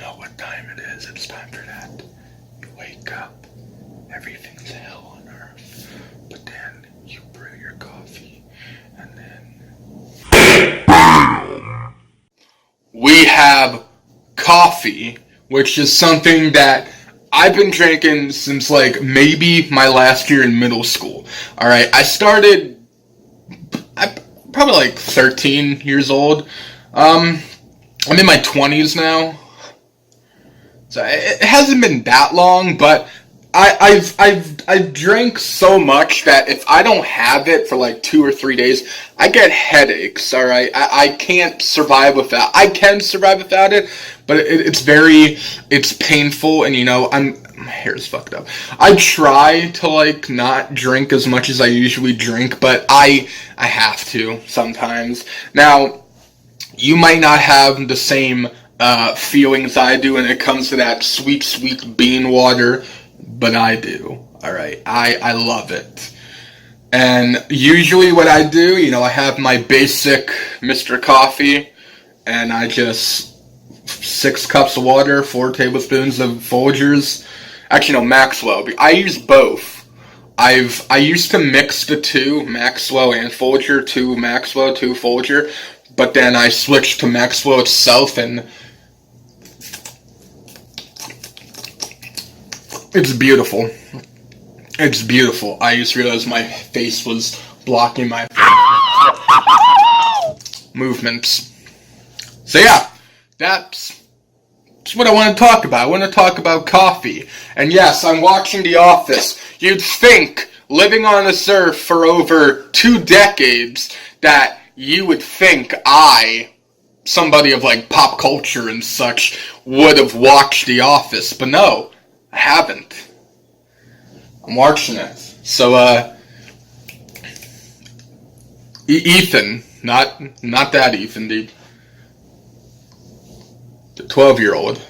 know what time it is. It's time for that. You wake up. Everything's hell on earth. But then you brew your coffee. And then we have coffee, which is something that I've been drinking since like maybe my last year in middle school. Alright, I probably like 13 years old. I'm in my 20s now. So it hasn't been that long, but I've drank so much that if I don't have it for like 2 or 3 days, I get headaches, alright? I can't survive without. I can survive without it, but it's painful, and you know, my hair's fucked up. I try to like not drink as much as I usually drink, but I have to sometimes. Now, you might not have the same feelings I do when it comes to that sweet, sweet bean water, but I do, alright? I love it. And usually what I do, you know, I have my basic Mr. Coffee, and I just 6 cups of water, 4 tablespoons of Folgers. Actually, no, Maxwell. I use both. I used to mix the two, Maxwell and Folger, 2 Maxwell, 2 Folger, but then I switched to Maxwell itself, and it's beautiful. It's beautiful. I just realized my face was blocking my movements. So yeah, that's what I want to talk about. I want to talk about coffee. And yes, I'm watching The Office. You'd think, living on this earth for over 2 decades, that you would think somebody of like pop culture and such, would have watched The Office. But no, I haven't. I'm watching it. So, Ethan, not that Ethan, the 12-year-old.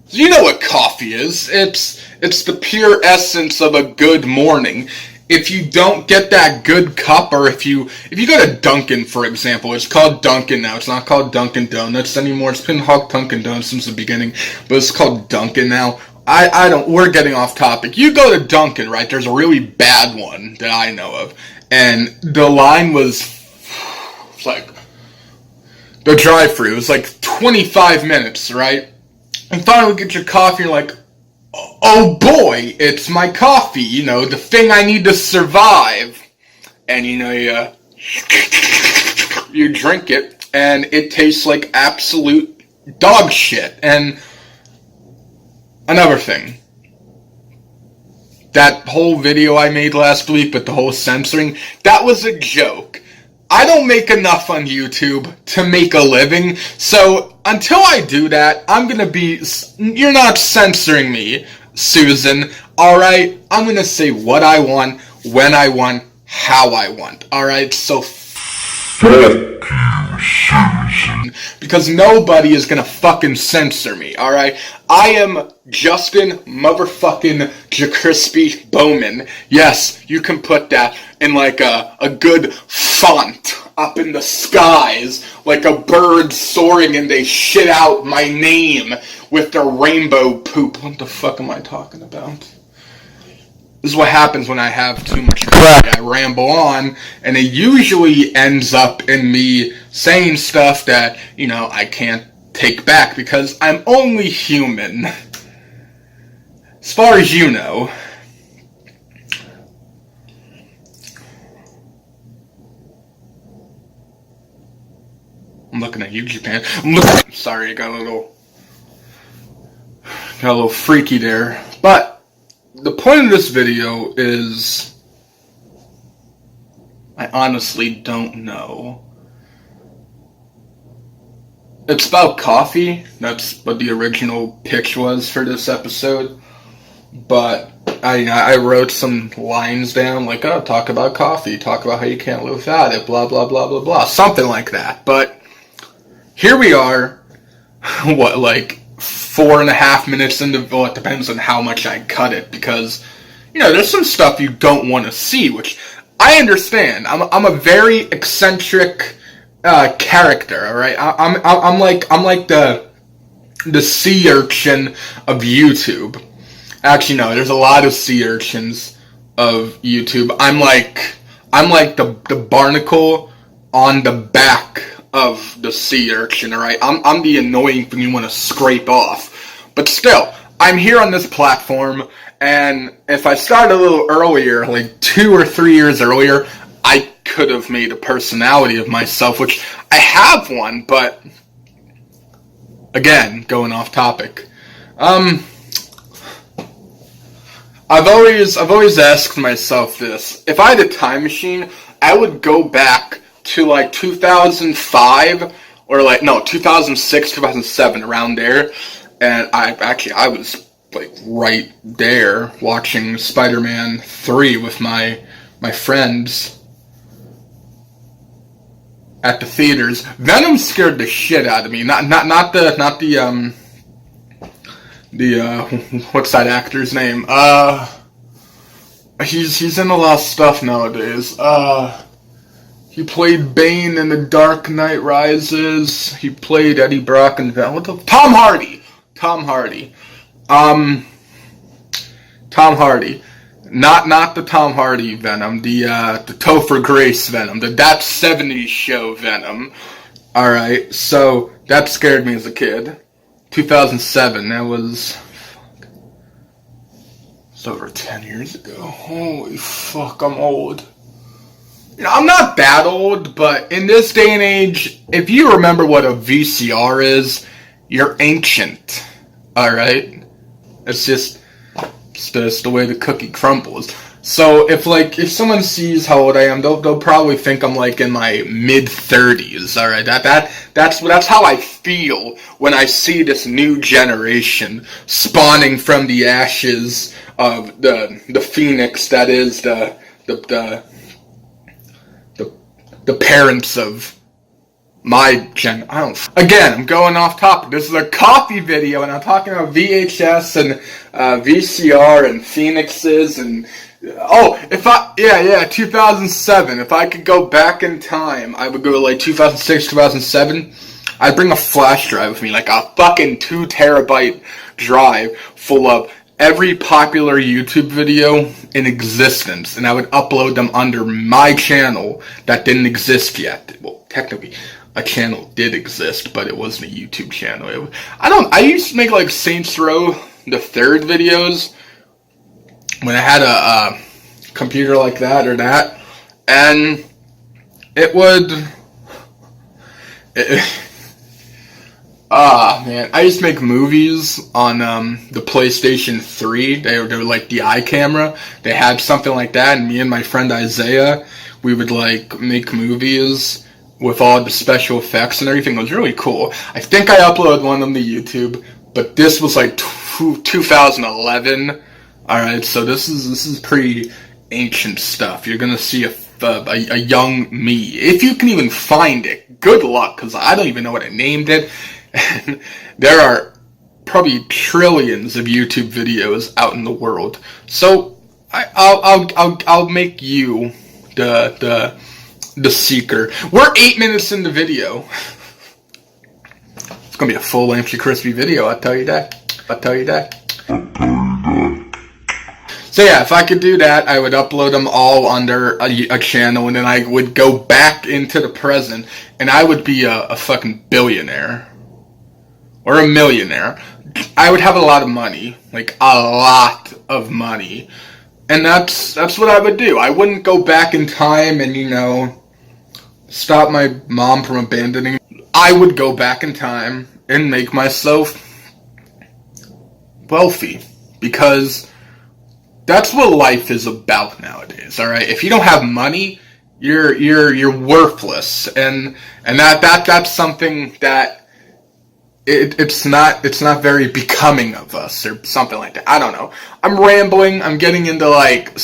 You know what coffee is. It's the pure essence of a good morning. If you don't get that good cup, or if you go to Dunkin', for example, it's called Dunkin' now. It's not called Dunkin' Donuts anymore. It's been called Dunkin' Donuts since the beginning, but it's called Dunkin' now. We're getting off topic. You go to Dunkin', right? There's a really bad one that I know of, and the line was like, the drive-thru, it was like 25 minutes, right? And finally get your coffee, and you're like, oh boy, it's my coffee, you know, the thing I need to survive. And you know, you drink it, and it tastes like absolute dog shit. And another thing, that whole video I made last week with the whole censoring, that was a joke. I don't make enough on YouTube to make a living, so until I do that, you're not censoring me, Susan, alright? I'm gonna say what I want, when I want, how I want, alright? So fuck you, Susan. Because nobody is gonna fucking censor me, alright? I am Justin motherfucking JaCrispy Bowman. Yes, you can put that in like a good font up in the skies, like a bird soaring, and they shit out my name with their rainbow poop. What the fuck am I talking about? This is what happens when I have too much crack. I ramble on, and it usually ends up in me saying stuff that, you know, I can't take back because I'm only human. As far as you know. I'm looking at you, Japan. Sorry, I got a little freaky there. But the point of this video is, I honestly don't know. It's about coffee. That's what the original pitch was for this episode. But I wrote some lines down, like, oh, talk about coffee, talk about how you can't live without it, blah, blah, blah, blah, blah. Something like that. But here we are, what, like 4.5 minutes into, well, it depends on how much I cut it, because, there's some stuff you don't want to see, which I understand. I'm a very eccentric character, alright? I'm like the sea urchin of YouTube. Actually, no, there's a lot of sea urchins of YouTube. I'm like the barnacle on the back of the sea urchin, alright? I'm the annoying thing you want to scrape off. But still, I'm here on this platform, and if I started a little earlier, like 2 or 3 years earlier, I could have made a personality of myself, which I have one, but again, going off topic. I've always asked myself this. If I had a time machine, I would go back to like 2005 or 2006, 2007, around there. And I was like right there watching Spider-Man 3 with my friends at the theaters. Venom scared the shit out of me. Not the what's that actor's name? He's in a lot of stuff nowadays. He played Bane in The Dark Knight Rises. He played Eddie Brock in Venom. Tom Hardy. Tom Hardy. Not the Tom Hardy Venom, the Topher Grace Venom, the That 70s Show Venom. Alright, so that scared me as a kid. 2007, that was it's over 10 years ago. Holy fuck, I'm old. I'm not that old, but in this day and age, if you remember what a VCR is, you're ancient. Alright? It's just the way the cookie crumbles. So if someone sees how old I am, they'll probably think I'm like in my mid-30s. All right, that's how I feel when I see this new generation spawning from the ashes of the phoenix that is the parents of my gen. Again, I'm going off topic. This is a coffee video, and I'm talking about VHS and VCR and Phoenixes and 2007. If I could go back in time, I would go to like 2006, 2007. I'd bring a flash drive with me, like a fucking 2 terabyte drive full of every popular YouTube video in existence, and I would upload them under my channel that didn't exist yet. Well, technically, a channel did exist, but it wasn't a YouTube channel. I used to make like Saints Row the Third videos when I had a computer like that or that, and man, I used to make movies on the PlayStation 3. They were like the iCamera. They had something like that, and me and my friend Isaiah, we would like make movies with all the special effects and everything. It was really cool. I think I uploaded one of them to YouTube, but this was like 2011. Alright, so this is pretty ancient stuff. You're gonna see a young me. If you can even find it, good luck, because I don't even know what I named it. And there are probably trillions of YouTube videos out in the world. So I'll make you the seeker. We're 8 minutes in the video. It's gonna be a full-length crispy video, I'll tell you that. So yeah, if I could do that, I would upload them all under a channel, and then I would go back into the present, and I would be a fucking billionaire. Or a millionaire. I would have a lot of money. Like, a lot of money. And that's what I would do. I wouldn't go back in time and, stop my mom from abandoning me. I would go back in time and make myself wealthy. Because that's what life is about nowadays, alright? If you don't have money, you're worthless. And that's something that it's not very becoming of us, or something like that. I don't know. I'm rambling. I'm getting into like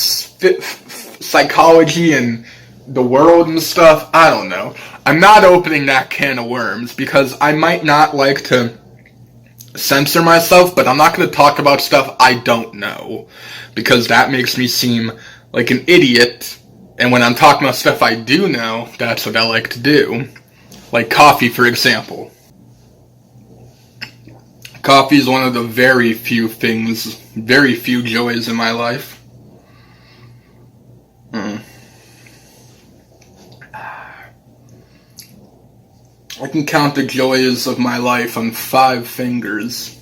psychology and the world and stuff. I don't know. I'm not opening that can of worms because I might not like to censor myself, but I'm not going to talk about stuff I don't know, because that makes me seem like an idiot. And when I'm talking about stuff I do know, that's what I like to do. Like coffee, for example. Coffee is one of the very few joys in my life. I can count the joys of my life on 5 fingers.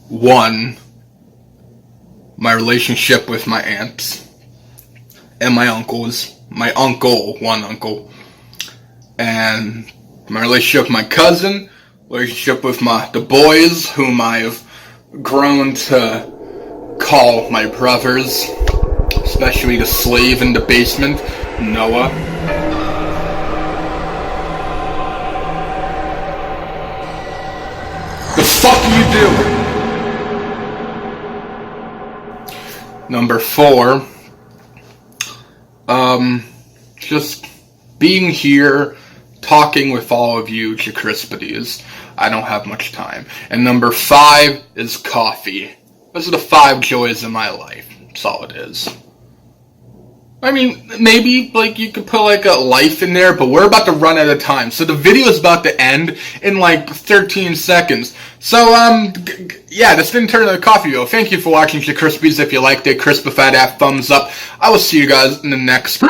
One, my relationship with my aunts and my uncles. My uncle, one uncle. And my relationship with my cousin. Relationship with the boys, whom I've grown to call my brothers. Especially the slave in the basement, Noah. The fuck are you doing? Number 4, just being here, talking with all of you Jacrispities. I don't have much time. And number 5 is coffee. Those are the 5 joys of my life. That's all it is. I mean, maybe, like, you could put, like, a life in there, but we're about to run out of time. So the video is about to end in, like, 13 seconds. So, yeah, this didn't turn into a coffee video. Thank you for watching Jacrispies. If you liked it, crispify that thumbs up. I will see you guys in the next...